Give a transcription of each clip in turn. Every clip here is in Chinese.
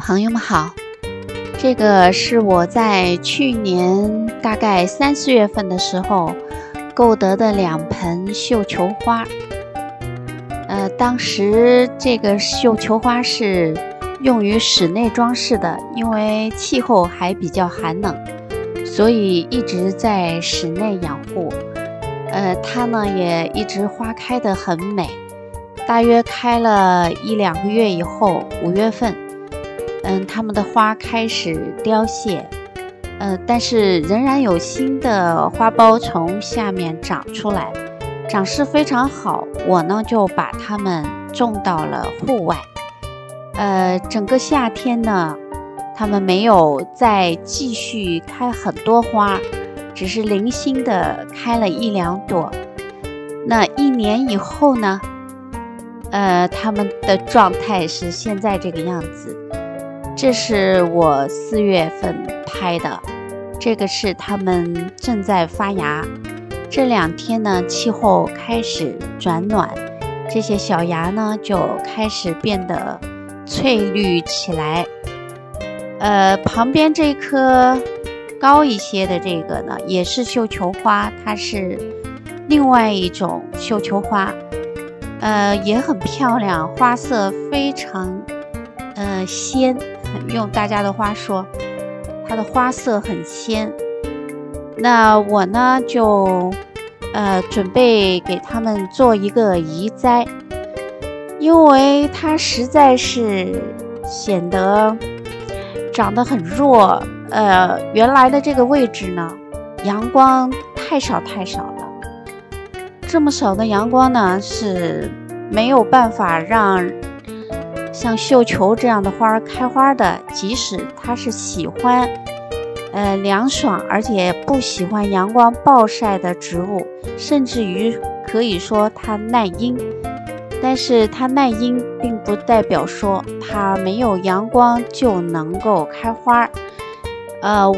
朋友们好，这个是我在去年大概3、4月份的时候购得的2盆绣球花。当时这个绣球花是用于室内装饰的，因为气候还比较寒冷，所以一直在室内养护。它呢也一直花开得很美，大约开了1、2个月以后，5月份，它们的花开始凋谢，但是仍然有新的花苞从下面长出来，长势非常好。我呢就把它们种到了户外。整个夏天呢，它们没有再继续开很多花，只是零星的开了1、2朵。那1年以后呢，它们的状态是现在这个样子。这是我4月份拍的，这个是它们正在发芽。这2天呢，气候开始转暖，这些小芽呢就开始变得翠绿起来。旁边这棵高一些的这个呢，也是绣球花，它是另外一种绣球花，也很漂亮，花色非常鲜。用大家的话说，它的花色很鲜。那我呢就准备给它们做一个移栽，因为它实在是显得长得很弱。原来的这个位置呢，阳光太少了，这么少的阳光呢是没有办法让像绣球这样的花开花的。即使它是喜欢凉爽而且不喜欢阳光暴晒的植物，甚至于可以说它耐阴，但是它耐阴并不代表说它没有阳光就能够开花。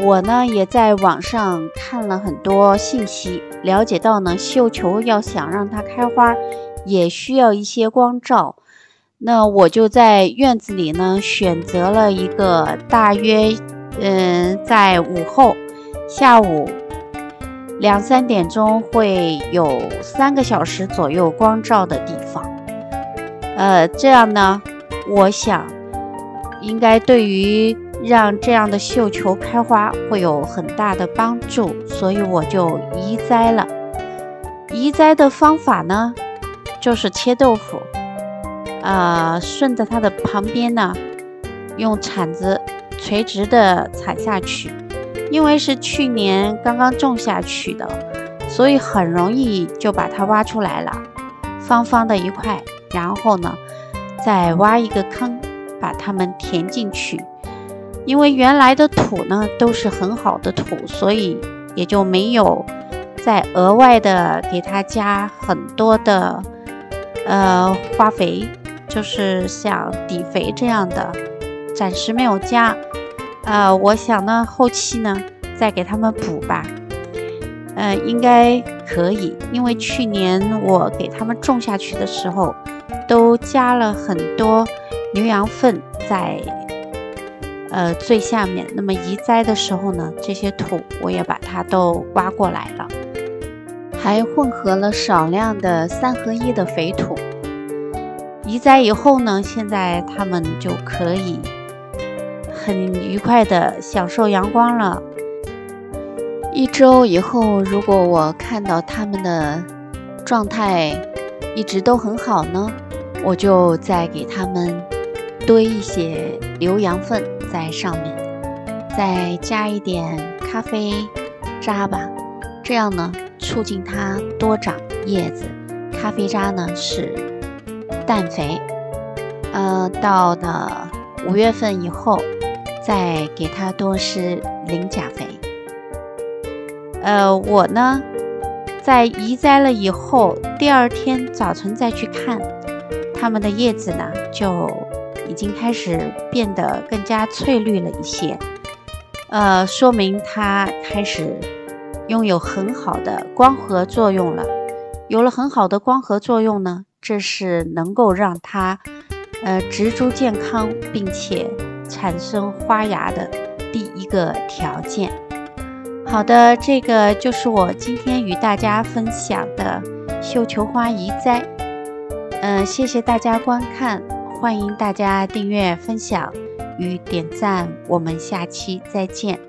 我呢也在网上看了很多信息，了解到呢绣球要想让它开花也需要一些光照。那我就在院子里呢选择了一个大约在午后下午2、3点钟会有3个小时左右光照的地方。这样呢，我想应该对于让这样的绣球开花会有很大的帮助，所以我就移栽了。移栽的方法呢，就是切豆腐，顺着它的旁边呢，用铲子垂直的铲下去。因为是去年刚刚种下去的，所以很容易就把它挖出来了，方方的一块。然后呢，再挖一个坑，把它们填进去。因为原来的土呢都是很好的土，所以也就没有再额外的给它加很多的化肥，就是像底肥这样的，暂时没有加。我想呢后期呢再给它们补吧，应该可以。因为去年我给它们种下去的时候都加了很多牛羊粪在最下面。那么移栽的时候呢，这些土我也把它都挖过来了，还混合了少量的3合1的肥土。移栽以后呢，现在它们就可以很愉快的享受阳光了。1周以后，如果我看到它们的状态一直都很好呢，我就再给它们堆一些牛羊粪在上面，再加一点咖啡渣吧，这样呢促进它多长叶子。咖啡渣呢是氮肥。到了5月份以后，再给它多施磷钾肥。我呢在移栽了以后，第2天早晨再去看，它们的叶子呢就已经开始变得更加翠绿了一些，说明它开始拥有很好的光合作用了。有了很好的光合作用呢，这是能够让它植株健康，并且产生花芽的第一个条件。好的，这个就是我今天与大家分享的绣球花移栽。谢谢大家观看，欢迎大家订阅、分享与点赞，我们下期再见。